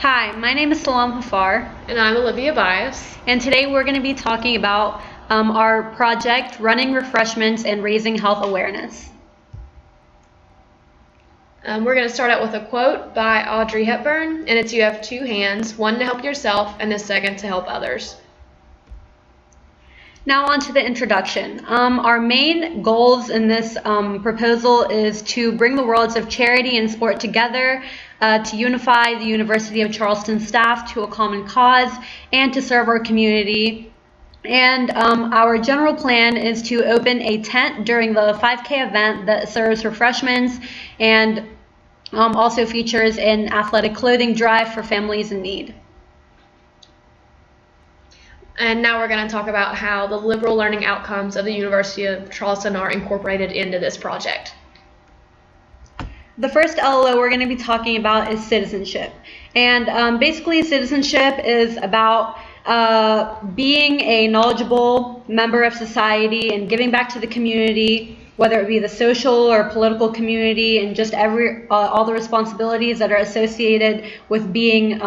Hi, my name is Salam Haffar. And I'm Olivia Bias. And today we're going to be talking about our project, Running Refreshments and Raising Health Awareness. We're going to start out with a quote by Audrey Hepburn, and it's "You have two hands, one to help yourself and the second to help others." Now on to the introduction. Our main goals in this proposal is to bring the worlds of charity and sport together, to unify the University of Charleston staff to a common cause, and to serve our community. And our general plan is to open a tent during the 5K event that serves refreshments and also features an athletic clothing drive for families in need. And now we're going to talk about how the liberal learning outcomes of the University of Charleston are incorporated into this project. The first LLO we're going to be talking about is citizenship. And basically citizenship is about being a knowledgeable member of society and giving back to the community, whether it be the social or political community, and just all the responsibilities that are associated with being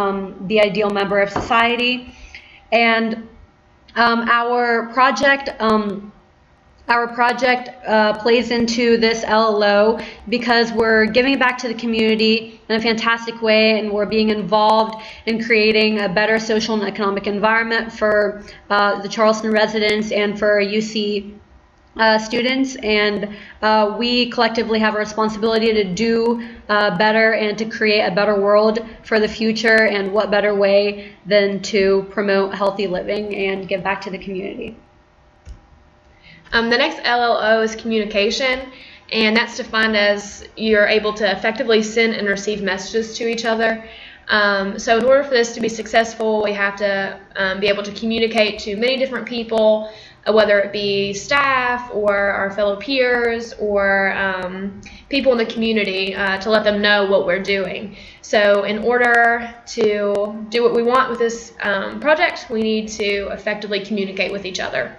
the ideal member of society. And our project plays into this LLO because we're giving back to the community in a fantastic way, and we're being involved in creating a better social and economic environment for the Charleston residents and for UC students. And we collectively have a responsibility to do better and to create a better world for the future, and what better way than to promote healthy living and give back to the community. The next LLO is communication, and that's defined as you're able to effectively send and receive messages to each other. So in order for this to be successful, we have to be able to communicate to many different people, whether it be staff or our fellow peers or people in the community, to let them know what we're doing. So in order to do what we want with this project, we need to effectively communicate with each other.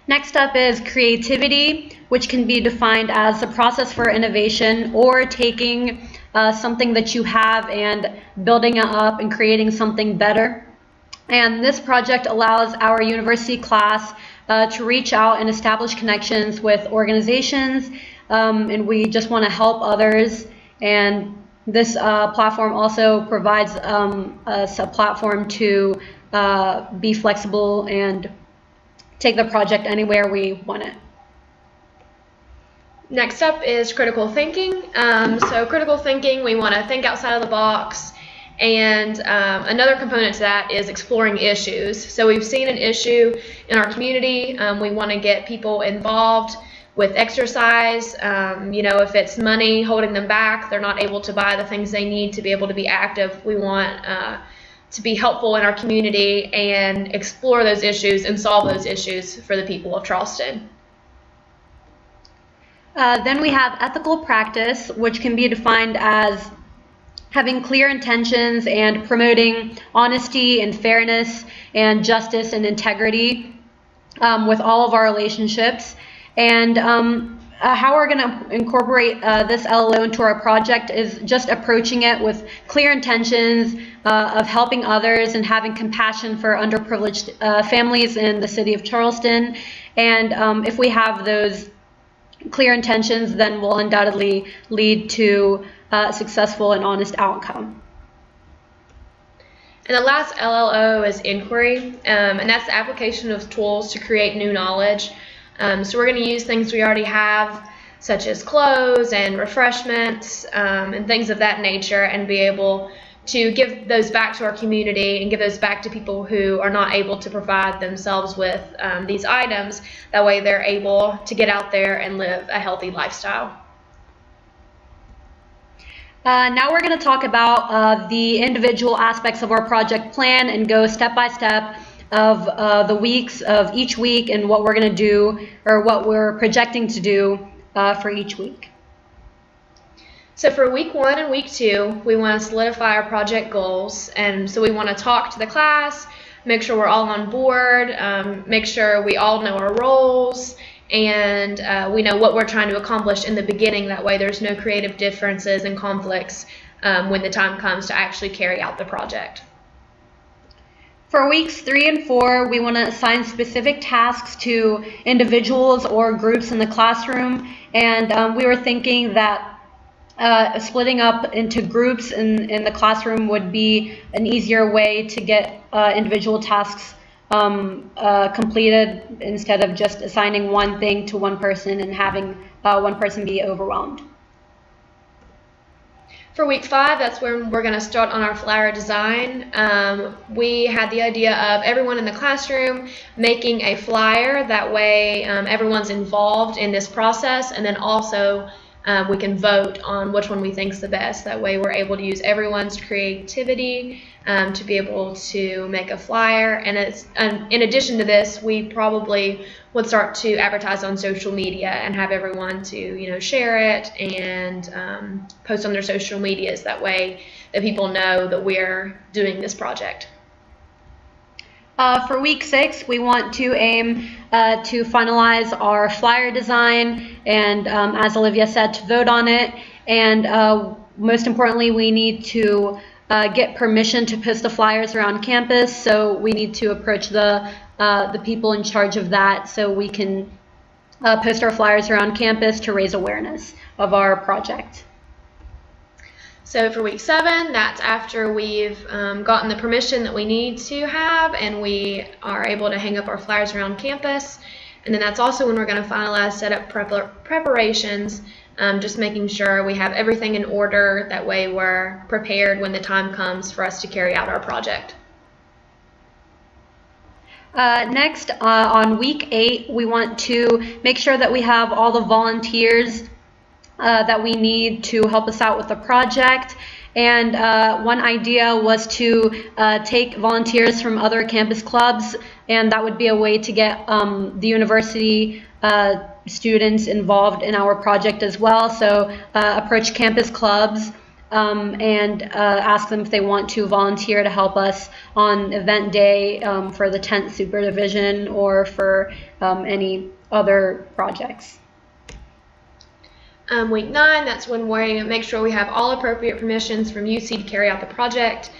Next up is creativity, which can be defined as the process for innovation, or taking something that you have and building it up and creating something better. And this project allows our university class to reach out and establish connections with organizations, and we just want to help others. And this platform also provides us a platform to be flexible and take the project anywhere we want it. Next up is critical thinking. So critical thinking, we want to think outside of the box. And another component to that is exploring issues. So we've seen an issue in our community. We want to get people involved with exercise. If it's money holding them back, they're not able to buy the things they need to be able to be active. We want to be helpful in our community and explore those issues and solve those issues for the people of Charleston. Then we have ethical practice, which can be defined as having clear intentions and promoting honesty and fairness and justice and integrity with all of our relationships. And how we're going to incorporate this LLO into our project is just approaching it with clear intentions of helping others and having compassion for underprivileged families in the city of Charleston. And if we have those clear intentions, then we'll undoubtedly lead to a successful and honest outcome. And the last LLO is inquiry, and that's the application of tools to create new knowledge. So we're going to use things we already have, such as clothes and refreshments and things of that nature, and be able to give those back to our community and give those back to people who are not able to provide themselves with these items. That way they're able to get out there and live a healthy lifestyle. Now we're going to talk about the individual aspects of our project plan and go step by step of the weeks of each week and what we're going to do, or what we're projecting to do for each week. So for week 1 and week 2, we want to solidify our project goals, and so we want to talk to the class, make sure we're all on board, make sure we all know our roles, and we know what we're trying to accomplish in the beginning. That way there's no creative differences and conflicts when the time comes to actually carry out the project. For weeks 3 and 4, we want to assign specific tasks to individuals or groups in the classroom, and we were thinking that splitting up into groups in the classroom would be an easier way to get individual tasks completed instead of just assigning one thing to one person and having one person be overwhelmed. For week 5, that's when we're going to start on our flyer design. We had the idea of everyone in the classroom making a flyer. That way everyone's involved in this process, and then also we can vote on which one we think is the best. That way we're able to use everyone's creativity to be able to make a flyer. And it's, in addition to this, we probably would start to advertise on social media and have everyone to share it and post on their social medias. That way that people know that we're doing this project. For week 6, we want to aim to finalize our flyer design and, as Olivia said, to vote on it. And most importantly, we need to get permission to post the flyers around campus. So we need to approach the people in charge of that so we can post our flyers around campus to raise awareness of our project. So for week 7, that's after we've gotten the permission that we need to have and we are able to hang up our flyers around campus. And then that's also when we're going to finalize setup preparations, just making sure we have everything in order. That way we're prepared when the time comes for us to carry out our project. Next, on week 8, we want to make sure that we have all the volunteers that we need to help us out with the project. And one idea was to take volunteers from other campus clubs, and that would be a way to get the university students involved in our project as well. So approach campus clubs and ask them if they want to volunteer to help us on event day for the tent supervision or for any other projects. Week 9, that's when we make sure we have all appropriate permissions from UC to carry out the project.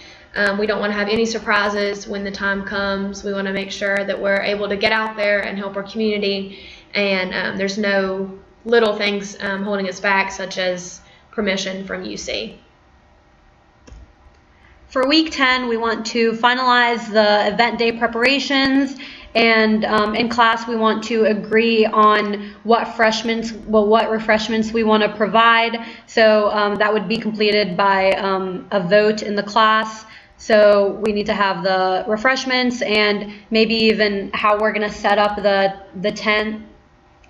We don't want to have any surprises when the time comes. We want to make sure that we're able to get out there and help our community, and there's no little things holding us back, such as permission from UC. For week 10, we want to finalize the event day preparations, and in class we want to agree on what refreshments we want to provide. So that would be completed by a vote in the class. So we need to have the refreshments and maybe even how we're going to set up the tent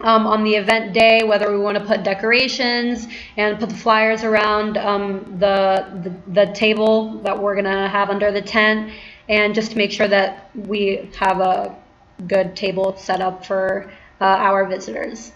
on the event day, whether we want to put decorations and put the flyers around the table that we're going to have under the tent, and just to make sure that we have a good table set up for our visitors.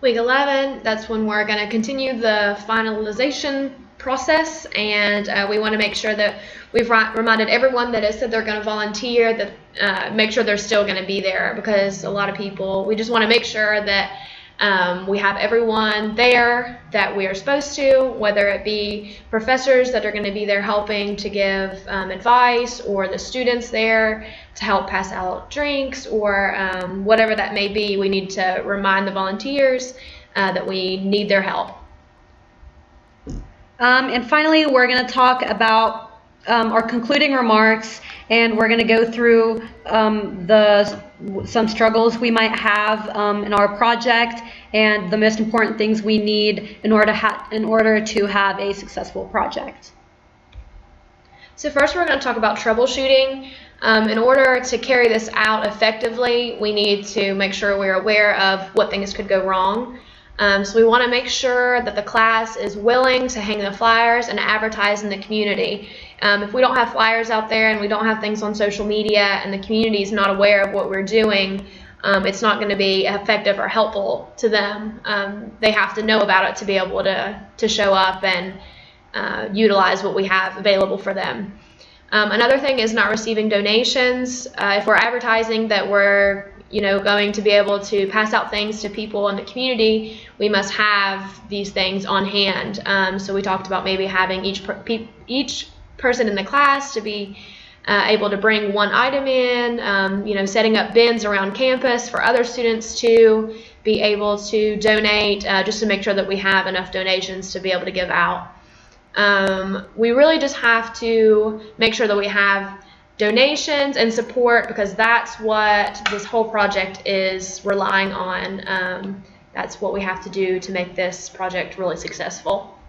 Week 11, that's when we're going to continue the finalization process, and we want to make sure that we've reminded everyone that has said they're going to volunteer that make sure they're still going to be there, because a lot of people, we just want to make sure that we have everyone there that we are supposed to, whether it be professors that are going to be there helping to give advice, or the students there to help pass out drinks, or whatever that may be. We need to remind the volunteers that we need their help. And finally, we're going to talk about our concluding remarks, and we're going to go through some struggles we might have in our project and the most important things we need in order to have a successful project. So first we're going to talk about troubleshooting. In order to carry this out effectively, we need to make sure we're aware of what things could go wrong. So we want to make sure that the class is willing to hang the flyers and advertise in the community. If we don't have flyers out there and we don't have things on social media and the community is not aware of what we're doing, it's not going to be effective or helpful to them. They have to know about it to be able to show up and utilize what we have available for them. Another thing is not receiving donations. If we're advertising that we're going to be able to pass out things to people in the community, we must have these things on hand. So we talked about maybe having each person in the class to be able to bring one item in, setting up bins around campus for other students to be able to donate, just to make sure that we have enough donations to be able to give out. We really just have to make sure that we have donations and support, because that's what this whole project is relying on. That's what we have to do to make this project really successful.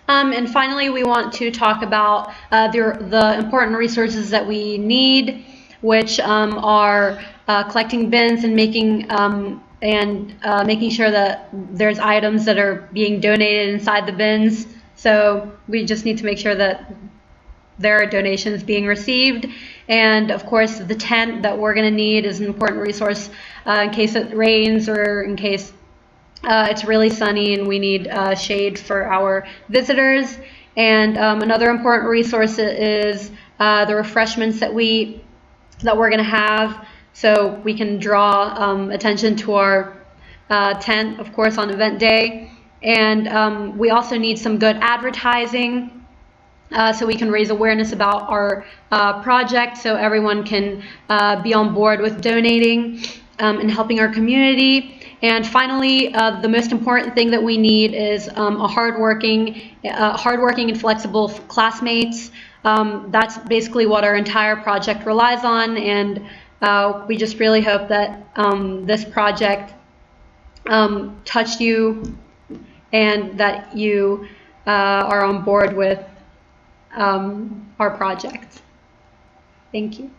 And finally, we want to talk about the important resources that we need, which are collecting bins and making sure that there's items that are being donated inside the bins. So we just need to make sure that there are donations being received. And of course, the tent that we're going to need is an important resource in case it rains or in case it's really sunny and we need shade for our visitors. And another important resource is the refreshments that we're going to have, so we can draw attention to our tent, of course, on event day. And we also need some good advertising, so we can raise awareness about our project, so everyone can be on board with donating and helping our community. And finally, the most important thing that we need is hardworking and flexible classmates. That's basically what our entire project relies on, and we just really hope that this project touched you and that you are on board with our project. Thank you.